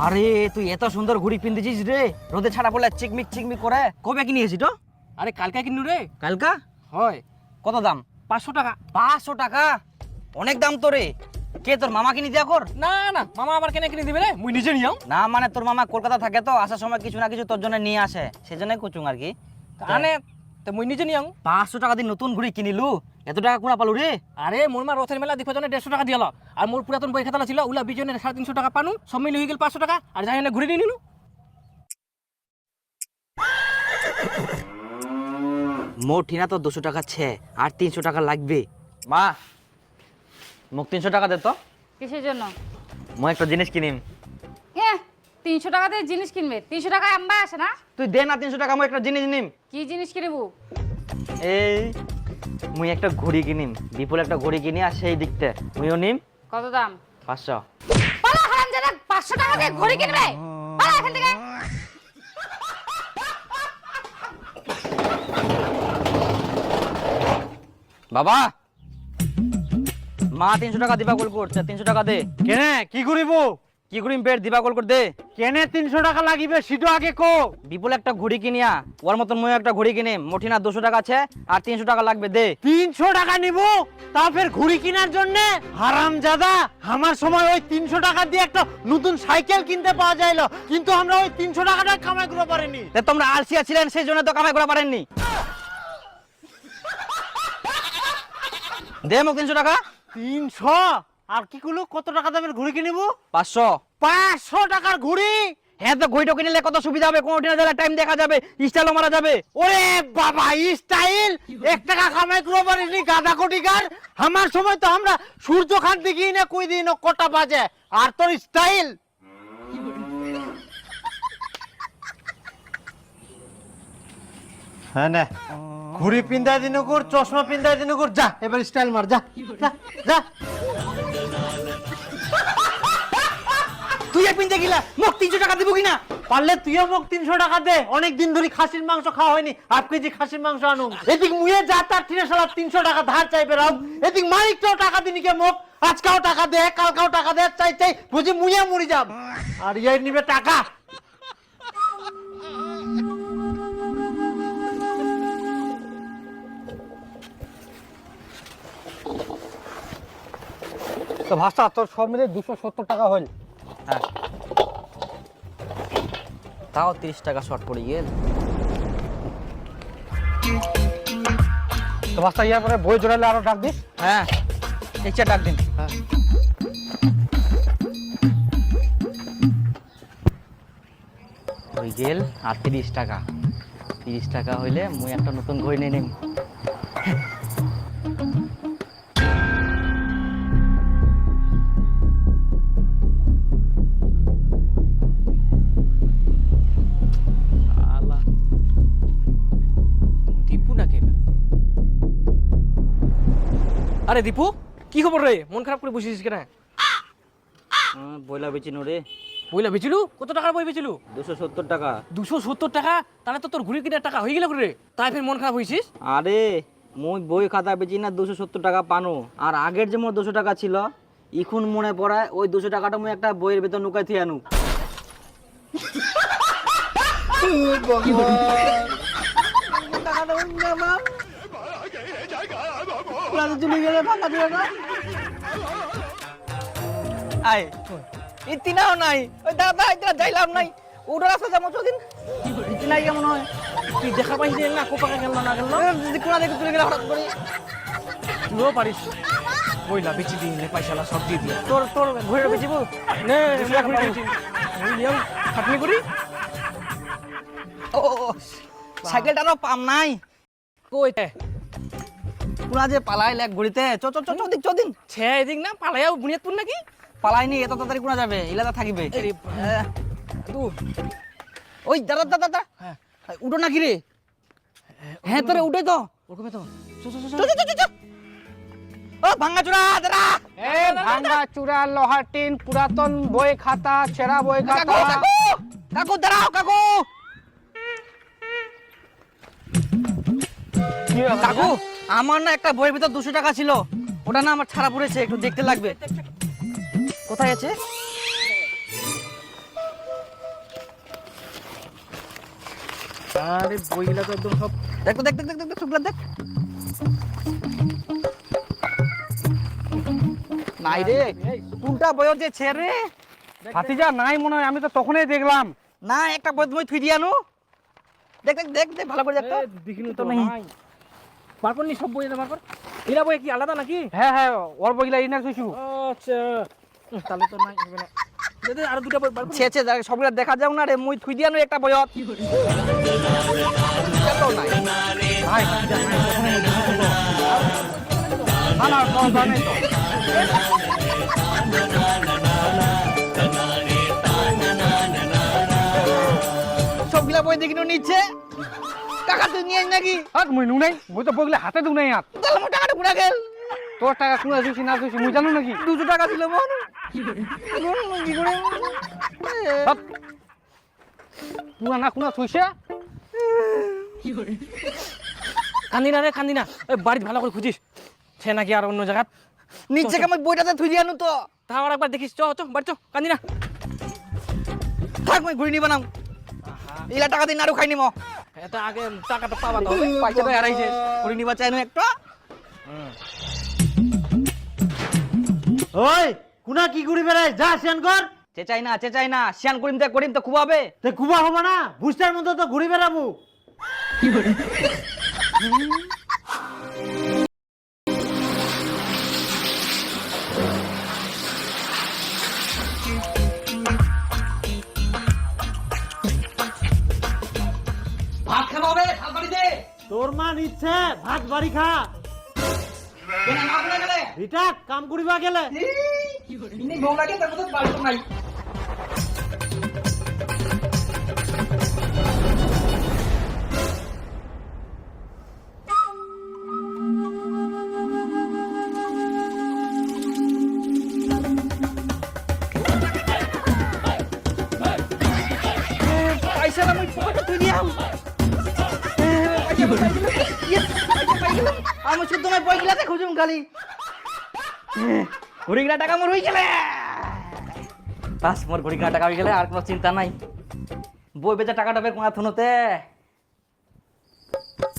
আরে তুই এত সুন্দর ঘুড়ি পিনতেছিস রে, রোদে ছাড়া পড়লে চিকমিক চিকমিক করে। কবে কিনিয়েছিস তো? আরে কালকা কিনু রে। কালকা? হয়। কত দাম? 500 টাকা। 500 টাকা? অনেক দাম তো রে। কে তোর মামা কিনে দিয়া কর? না না, মামা আবার কেন কিনে দিবে রে? মুই নিজে নিয়াম। না মানে তোর মামা কলকাতা থাকে তো, আসার সময় কিছু না কিছু তোর জন্য নিয়ে আসে, সেজন্যই কুচুং আর কি। আনে তো মুই নিজে নিয়াম। 500 টাকা দিয়ে নতুন ঘুড়ি কিনিলু, এত টাকা কোনা পালু রে? আরে মোর মা রথের মেলা দিফা জনে 150 টাকা দিয়াল, আর মোর পুরাতন বই খাতা ছিল উলা বিজনের 350 টাকা পানু, সব মিলে হয়ে গেল 500 টাকা, আর যাই না ঘুরে নিয়ে নিলু। মোর ঠিনা তো 200 টাকা ছে, আর 300 টাকা লাগবে। মা মোক 300 টাকা দে তো, কিসের জন্য? মই একটা জিনিস কিনিম। হ্যাঁ, 300 টাকাতে জিনিস কিনবে? 300 টাকায় আম্বা আসে না? তুই দে না 300 টাকা, মই একটা জিনিস নিম। কি জিনিস কিনবো? এই মুই একটা ঘড়ি কিনিম, বিপুল একটা ঘড়ি কিনি, আর সেই দিকতে মুইও নিম। কত দাম? 500। পালা হারামজাদা, 500 টাকা দিয়ে ঘড়ি কিনবে? পালা এখান থেকে। বাবা, মা 300 টাকা দিবা কল করছে, 300 টাকা দে। কেনে কি করিব? কি করিম পেট দিবা কল কর দে। কেনে 300 টাকা লাগিবে সিটো আগে কো। বিপুল একটা ঘড়ি কিনিয়া, ওর মতন মই একটা ঘড়ি কিনিম। মোটিনা 200 টাকা আছে, আর 300 টাকা লাগবে দে। 300 টাকা নিব তা ফের ঘুড়ি কেনার জন্য? হারামজাদা, আমার সময় ওই 300 টাকা দিয়ে একটা নতুন সাইকেল কিনতে পাওয়া যাইলো, কিন্তু আমরা ওই 300 টাকাটা কামাই করতে পারিনি। তে তোমরা আলসিয়া ছিলেন, সেই জন্য তো কামাই করা পারেননি। দে মোক 300 টাকা। 300? আর কি কইলো, কত টাকা দামের ঘুড়ি কিনিব? 500। 500 টাকার ঘুড়ি? হ্যাঁ, তো ঘড়িটা কিনলে কত সুবিধা হবে, কোনটা দিলে টাইম দেখা যাবে, স্টাইলও মারা যাবে। ওরে বাবা, স্টাইল 1 টাকা কামাই করতে পারিনি গাদা কোটিকার। আমার সময় তো আমরা সূর্য খান দেখি না কই দিন কটা বাজে, আর তোর স্টাইল। হ্যাঁ না, ঘুড়ি পিন্দাই দিন কর, চশমা পিন্দাই দিন কর, যা এবার স্টাইল মার, যা যা যা। তুই পিনতে গিলা, মোক 300 টাকা দিব কিনা? পারলে তুইও মোক 300 টাকা দে, অনেক দিন ধরে খাসির মাংস খাওয়া হয়নি, 1/2 কেজি খাসির মাংস আনু। এদিক মুয়ে যা তার ঠিনে শালা 300 টাকা ধার চাইবে রাও, এদিক মালিকটাও টাকা দিনি কে মোক, আজকাও টাকা দে, কালকাও টাকা দে, চাই চাই বুঝি মুয়ে মরি যাব, আর ইয়াই নিবে টাকা। তো ভাষা তোর সব মিলে 270 টাকা হল। হ্যাঁ, তাও 30 টাকা শর্ট পড়ে গেল। তো ভাষা ইয়ার পরে বই জোড়ালে আরো ডাক দিস। হ্যাঁ, ইচ্ছা ডাক দিন। হ্যাঁ, হয়ে গেল আর 30 টাকা। 30 টাকা হইলে মুই একটা নতুন ঘড়ি নিয়ে নিম। দীপু নাকি? আরে দীপু, কি খবর রে? মন খারাপ করে বসেছিস কেন? বইলা বেচি রে। বইলা বেচিলু? কত টাকার বই বেচিলু? 270 টাকা। 270 টাকা? তাহলে তো তোর ঘুড়ি কিনার টাকা হয়ে গেল রে, তাই ফের মন খারাপ হয়েছিস? আরে মুই বই খাতা বেচি না 270 টাকা পানো, আর আগের যে মোর 200 টাকা ছিল, এখন মনে পড়ায় ওই 200 টাকাটা মুই একটা বইয়ের ভেতর নুকাই থিয়ে আনু। আয় ইতিনাও নাই, ওই দাদা ইতিনা যাইলাম নাই, ওটা রাস্তা যাবো চদিন ইতিনাই কেমন হয়? তুই দেখা পাইছিস না কোপাকা গেল না গেল? যদি কোনা দেখে তুলে গেলে হঠাৎ করে তুইও পারিস, বইলা বেচি দিন পয়সালা সব দিয়ে দিয়ে। তোর তোর ঘুরে বেচিব নে নিয়ম খাটনি করি। ও সাইকেলটারও পাম নাই, কই কোনা যে পালাই লেক ঘুরিতে। চ চ চ চদিন চদিন ছে এদিক না পালাইয়াও বুনিয়াদপুর নাকি? পালাইনি, এত তাড়াতাড়ি কোনা যাবে, ইলাদা থাকিবে। আরে তু ওই দাদা দাদা দাদা, হ্যাঁ উঠো নাকি রে? হ্যাঁ তোরে উঠে তো। ওরকমই তো। চ চ চ চ চ চ। ও ভাঙা চূড়া দাদা, এ ভাঙা চূড়া, লোহার টিন, পুরাতন বই খাতা, ছেঁড়া বই কাকু কাকু কাকু দাঁড়াও কাকু। কাকু আমার না একটা বইয়ের ভিতর 200 টাকা ছিল, ওটা না আমার ছাড়া পড়েছে, একটু দেখতে লাগবে। কোথায় আছে? আরে বইগুলা তো একদম সব দেখ তো, দেখ দেখ দেখ দেখ সবগুলা দেখ। নাই রে, কোনটা বইও যে ছেড়ে ভাতিজা নাই মনে হয়, আমি তো তখনই দেখলাম। না, একটা বই তুমি থুই দিয়ানো। দেখ দেখ দেখ দেখ ভালো করে দেখ তো। দেখিনি তো নাই। বার করনি সব বই বার কর। এরা বই কি আলাদা নাকি? হ্যাঁ হ্যাঁ, ওর বইগুলা ইনা থুইছু। আচ্ছা তাহলে তো নাই হবে না। দে দে, আরো দুটো বই বার কর। ছে ছে সবগুলা দেখা যাও না রে, মুই থুই দিয়ানো একটা বইত। এটাও নাই। নাই ভাতিজা নাই, তখনই দেখলাম। না না, দরকার নেই তো। সবগুলা বই দেখিনো নিচ্ছে। টাকা তুই নিয়ে নাকি? আর মুই নু নাই, মুই তো বইগুলা হাতে দু নাই আর। তাহলে আমার টাকাটা পুরা গেল। তোর টাকা কোনা দিছি না দিছি মুই জানো নাকি? 200 টাকা ছিল মন। কি করে? তুই না কোনা থুইছে? কান্দি না রে, কান্দি না। ওই বাড়িতে ভালো করে খুঁজিস। সে নাকি আর অন্য জায়গা। নিচে কেমন বইটাতে থুই দিয়ানো তো। তাও আর একবার দেখিস, চ চ বাড়ি চ, কান্দি না। থাক, মই ঘুরি নিবা নাম। ইলা টাকা দিন আরো খাই নিমো। এটা আগে টাকাটা পাবা তো হবে। পয়সা তো হারাইছে। ঘুরি নিবা চাই না একটা। ওই কোনা কি ঘুরি বেড়াই, যা সেন কর। চেচাই না শিয়ান করিম তো খুবাবে। তে কুবা হবে না, বুস্টার মতো তো ঘুরি বেড়াবো। ভাত খাওয়া হবে, ভাত বাড়ি দে। তোর মা নিচ্ছে ভাত বাড়ি খা। কেন না বলে গেলে? রিটা কাম করিবা গেলে। ইনি বউ লাগে তার মতো বাড়ি তো নাই। পয়সা না, মুই পকেটে তুই দিয়াম। আমি শুদ্ধ নয়, বই গিলাতে খুঁজুম খালি। ঘুরি গিলা টাকা মোর হয়ে গেলে। বাস, মোর ঘুরি গিলা টাকা হয়ে গেলে আর কোনো চিন্তা নাই। বই বেচা টাকাটা বের কোনা থুনতে।